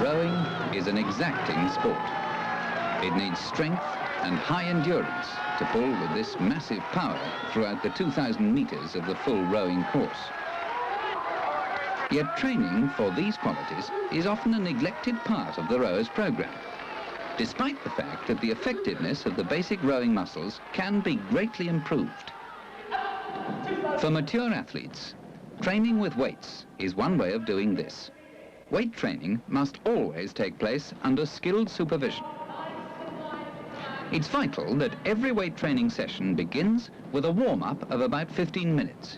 Rowing is an exacting sport. It needs strength and high endurance to pull with this massive power throughout the 2,000 metres of the full rowing course. Yet training for these qualities is often a neglected part of the rower's programme, despite the fact that the effectiveness of the basic rowing muscles can be greatly improved. For mature athletes, training with weights is one way of doing this. Weight training must always take place under skilled supervision. It's vital that every weight training session begins with a warm-up of about 15 minutes.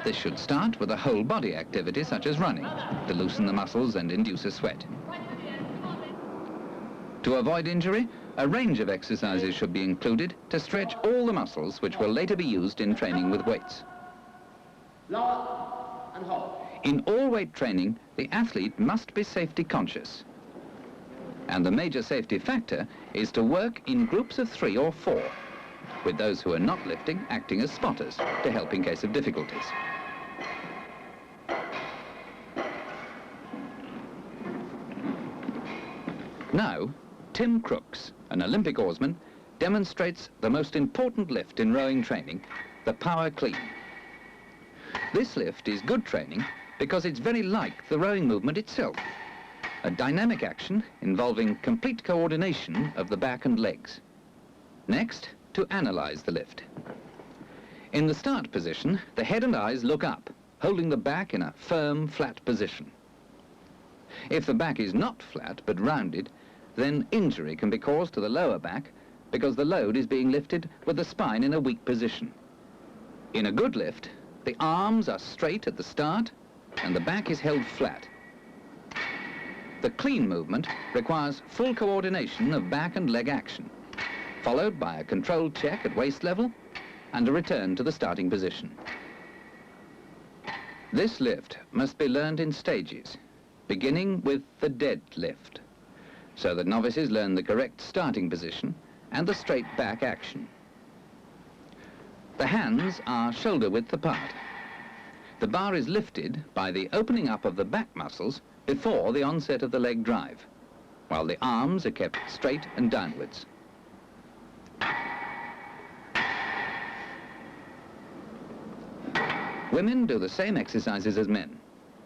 This should start with a whole body activity such as running to loosen the muscles and induce a sweat. To avoid injury, a range of exercises should be included to stretch all the muscles which will later be used in training with weights. Lower and hold. In all weight training, the athlete must be safety conscious. And the major safety factor is to work in groups of 3 or 4, with those who are not lifting acting as spotters to help in case of difficulties. Now, Tim Crooks, an Olympic oarsman, demonstrates the most important lift in rowing training, the power clean. This lift is good training because it's very like the rowing movement itself, a dynamic action involving complete coordination of the back and legs. Next, to analyze the lift. In the start position, the head and eyes look up, holding the back in a firm, flat position. If the back is not flat but rounded, then injury can be caused to the lower back because the load is being lifted with the spine in a weak position. In a good lift, the arms are straight at the start and the back is held flat. The clean movement requires full coordination of back and leg action, followed by a controlled check at waist level and a return to the starting position. This lift must be learned in stages, beginning with the dead lift, so that novices learn the correct starting position and the straight back action. The hands are shoulder width apart. The bar is lifted by the opening up of the back muscles before the onset of the leg drive, while the arms are kept straight and downwards. Women do the same exercises as men,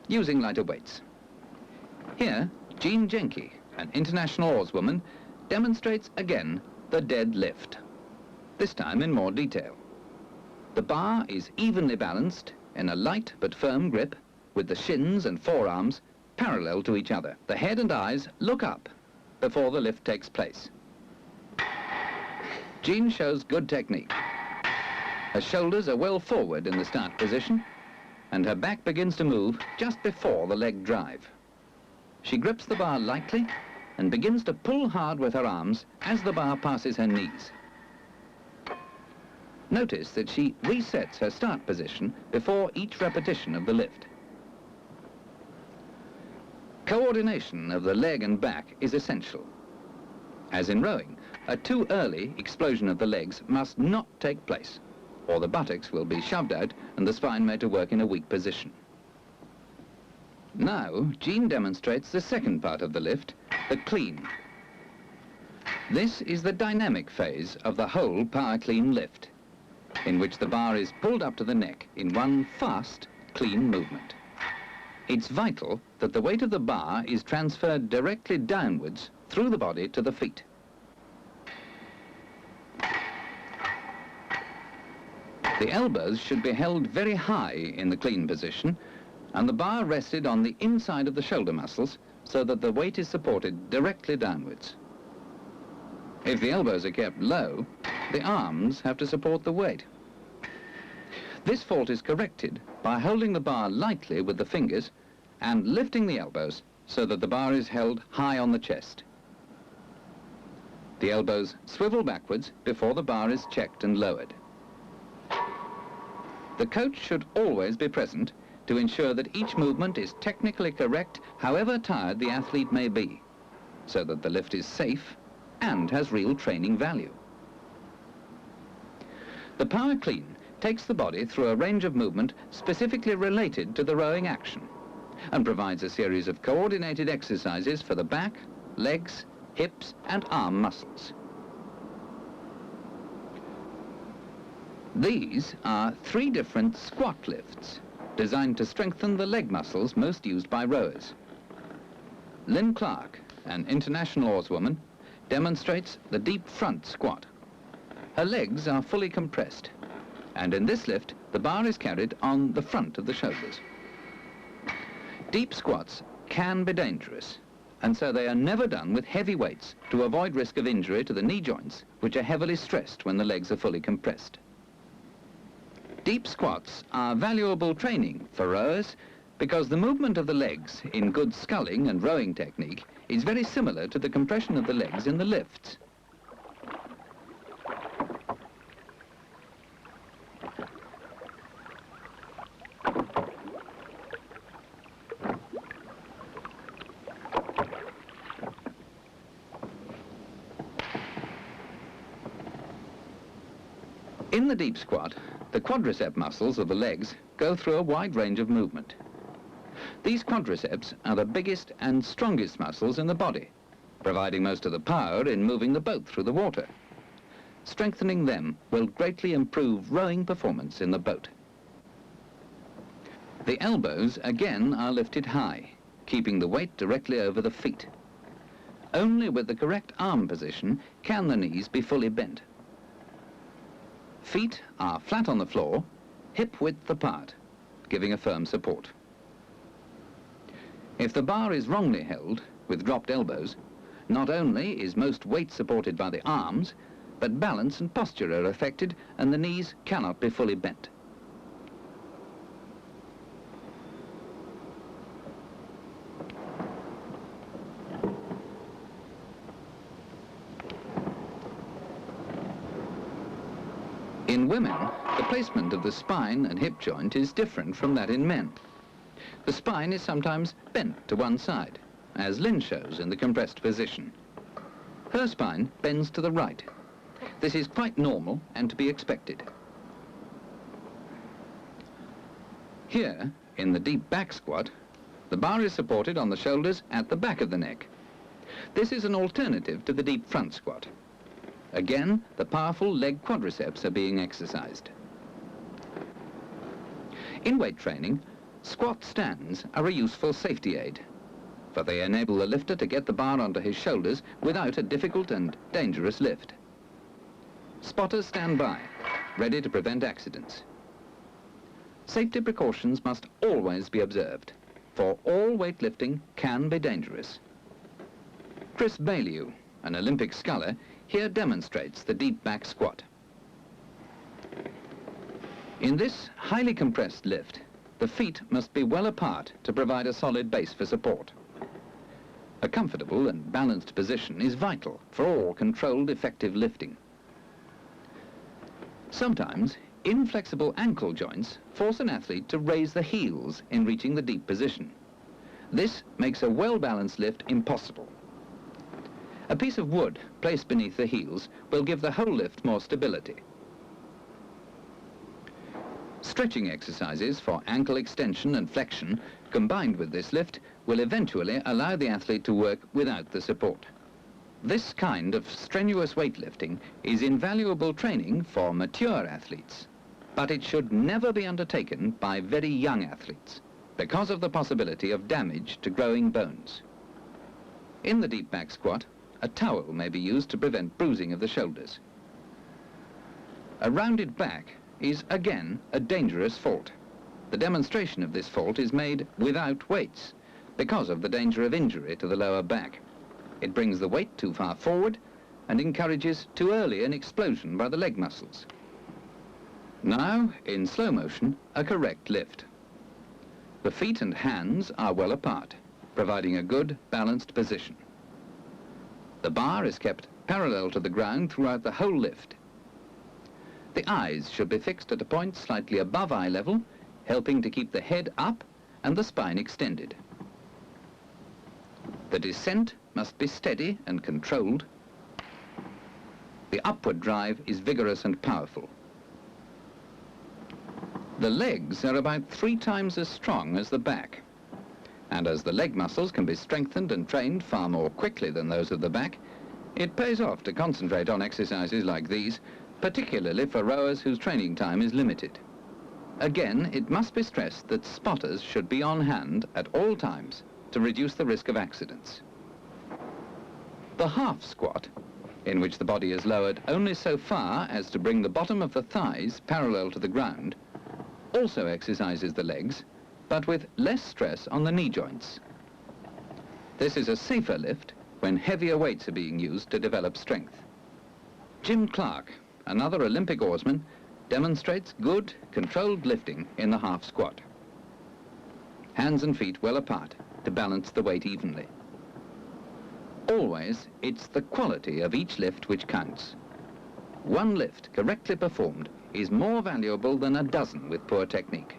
using lighter weights. Here, Genchi, an international oarswoman, demonstrates again the dead lift, this time in more detail. The bar is evenly balanced in a light but firm grip, with the shins and forearms parallel to each other. The head and eyes look up before the lift takes place. Jean shows good technique. Her shoulders are well forward in the start position, and her back begins to move just before the leg drive. She grips the bar lightly and begins to pull hard with her arms as the bar passes her knees. Notice that she resets her start position before each repetition of the lift. Coordination of the leg and back is essential. As in rowing, a too early explosion of the legs must not take place, or the buttocks will be shoved out and the spine made to work in a weak position. Now, Jean demonstrates the second part of the lift, the clean. This is the dynamic phase of the whole power clean lift, in which the bar is pulled up to the neck in one fast, clean movement. It's vital that the weight of the bar is transferred directly downwards through the body to the feet. The elbows should be held very high in the clean position, and the bar rested on the inside of the shoulder muscles so that the weight is supported directly downwards. If the elbows are kept low, the arms have to support the weight. This fault is corrected by holding the bar lightly with the fingers and lifting the elbows so that the bar is held high on the chest. The elbows swivel backwards before the bar is checked and lowered. The coach should always be present to ensure that each movement is technically correct, however tired the athlete may be, so that the lift is safe and has real training value. The power clean takes the body through a range of movement specifically related to the rowing action and provides a series of coordinated exercises for the back, legs, hips and arm muscles. These are 3 different squat lifts designed to strengthen the leg muscles most used by rowers. Lynn Clark, an international oarswoman, demonstrates the deep front squat. Her legs are fully compressed, and in this lift, the bar is carried on the front of the shoulders. Deep squats can be dangerous, and so they are never done with heavy weights to avoid risk of injury to the knee joints, which are heavily stressed when the legs are fully compressed. Deep squats are valuable training for rowers because the movement of the legs in good sculling and rowing technique is very similar to the compression of the legs in the lifts. In the deep squat, the quadricep muscles of the legs go through a wide range of movement. These quadriceps are the biggest and strongest muscles in the body, providing most of the power in moving the boat through the water. Strengthening them will greatly improve rowing performance in the boat. The elbows again are lifted high, keeping the weight directly over the feet. Only with the correct arm position can the knees be fully bent. Feet are flat on the floor, hip width apart, giving a firm support. If the bar is wrongly held, with dropped elbows, not only is most weight supported by the arms, but balance and posture are affected and the knees cannot be fully bent. In women, the placement of the spine and hip joint is different from that in men. The spine is sometimes bent to one side, as Lynn shows in the compressed position. Her spine bends to the right. This is quite normal and to be expected. Here, in the deep back squat, the bar is supported on the shoulders at the back of the neck. This is an alternative to the deep front squat. Again, the powerful leg quadriceps are being exercised. In weight training, squat stands are a useful safety aid, for they enable the lifter to get the bar onto his shoulders without a difficult and dangerous lift. Spotters stand by, ready to prevent accidents. Safety precautions must always be observed, for all weightlifting can be dangerous. Chris Baillieu, an Olympic sculler, here demonstrates the deep back squat. In this highly compressed lift, the feet must be well apart to provide a solid base for support. A comfortable and balanced position is vital for all controlled, effective lifting. Sometimes, inflexible ankle joints force an athlete to raise the heels in reaching the deep position. This makes a well-balanced lift impossible. A piece of wood placed beneath the heels will give the whole lift more stability. Stretching exercises for ankle extension and flexion combined with this lift will eventually allow the athlete to work without the support. This kind of strenuous weightlifting is invaluable training for mature athletes, but it should never be undertaken by very young athletes because of the possibility of damage to growing bones. In the deep back squat, a towel may be used to prevent bruising of the shoulders. A rounded back is again a dangerous fault. The demonstration of this fault is made without weights because of the danger of injury to the lower back. It brings the weight too far forward and encourages too early an explosion by the leg muscles. Now, in slow motion, a correct lift. The feet and hands are well apart, providing a good, balanced position. The bar is kept parallel to the ground throughout the whole lift. The eyes should be fixed at a point slightly above eye level, helping to keep the head up and the spine extended. The descent must be steady and controlled. The upward drive is vigorous and powerful. The legs are about 3 times as strong as the back, and as the leg muscles can be strengthened and trained far more quickly than those of the back, it pays off to concentrate on exercises like these, particularly for rowers whose training time is limited. Again, it must be stressed that spotters should be on hand at all times to reduce the risk of accidents. The half squat, in which the body is lowered only so far as to bring the bottom of the thighs parallel to the ground, also exercises the legs, but with less stress on the knee joints. This is a safer lift when heavier weights are being used to develop strength. Jim Clark, another Olympic oarsman, demonstrates good, controlled lifting in the half squat. Hands and feet well apart to balance the weight evenly. Always, it's the quality of each lift which counts. One lift correctly performed is more valuable than a dozen with poor technique.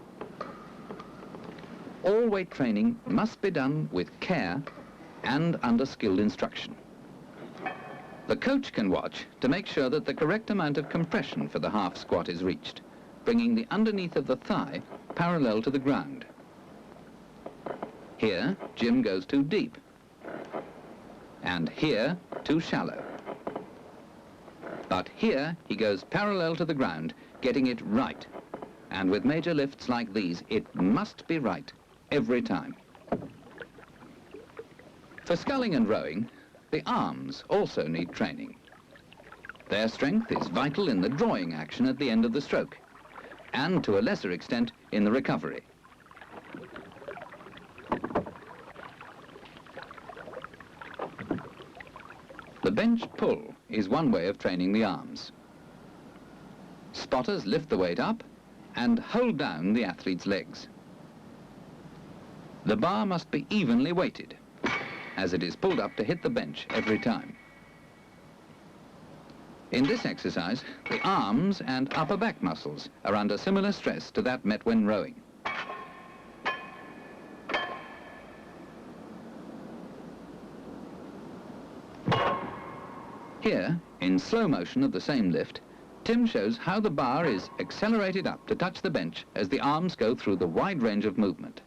All weight training must be done with care and under skilled instruction. The coach can watch to make sure that the correct amount of compression for the half squat is reached, bringing the underneath of the thigh parallel to the ground. Here, Jim goes too deep, and here, too shallow. But here, he goes parallel to the ground, getting it right. And with major lifts like these, it must be right every time. For sculling and rowing, the arms also need training. Their strength is vital in the drawing action at the end of the stroke, and to a lesser extent in the recovery. The bench pull is one way of training the arms. Spotters lift the weight up and hold down the athlete's legs. The bar must be evenly weighted, as it is pulled up to hit the bench every time. In this exercise, the arms and upper back muscles are under similar stress to that met when rowing. Here, in slow motion of the same lift, Tim shows how the bar is accelerated up to touch the bench as the arms go through the wide range of movement.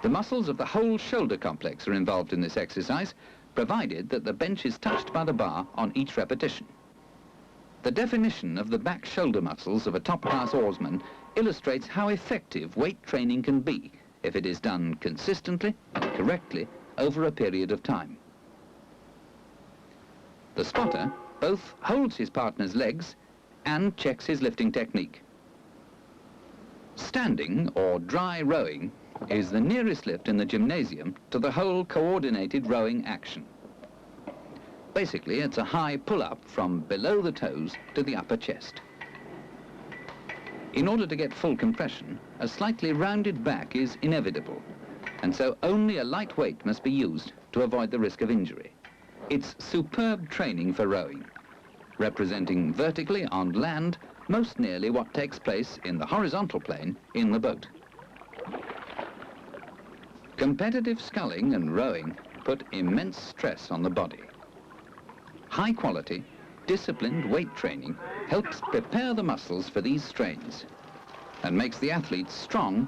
The muscles of the whole shoulder complex are involved in this exercise, provided that the bench is touched by the bar on each repetition. The definition of the back shoulder muscles of a top-class oarsman illustrates how effective weight training can be if it is done consistently and correctly over a period of time. The spotter both holds his partner's legs and checks his lifting technique. Standing or dry rowing is the nearest lift in the gymnasium to the whole coordinated rowing action. Basically, it's a high pull-up from below the toes to the upper chest. In order to get full compression, a slightly rounded back is inevitable, and so only a light weight must be used to avoid the risk of injury. It's superb training for rowing, representing vertically on land most nearly what takes place in the horizontal plane in the boat. Competitive sculling and rowing put immense stress on the body. High quality, disciplined weight training helps prepare the muscles for these strains and makes the athletes strong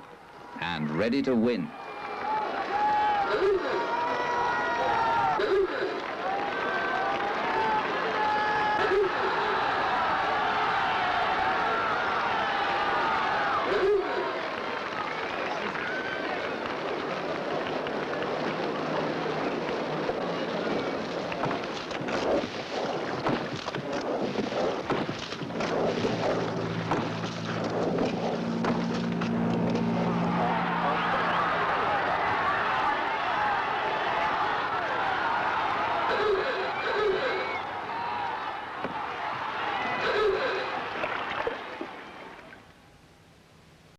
and ready to win.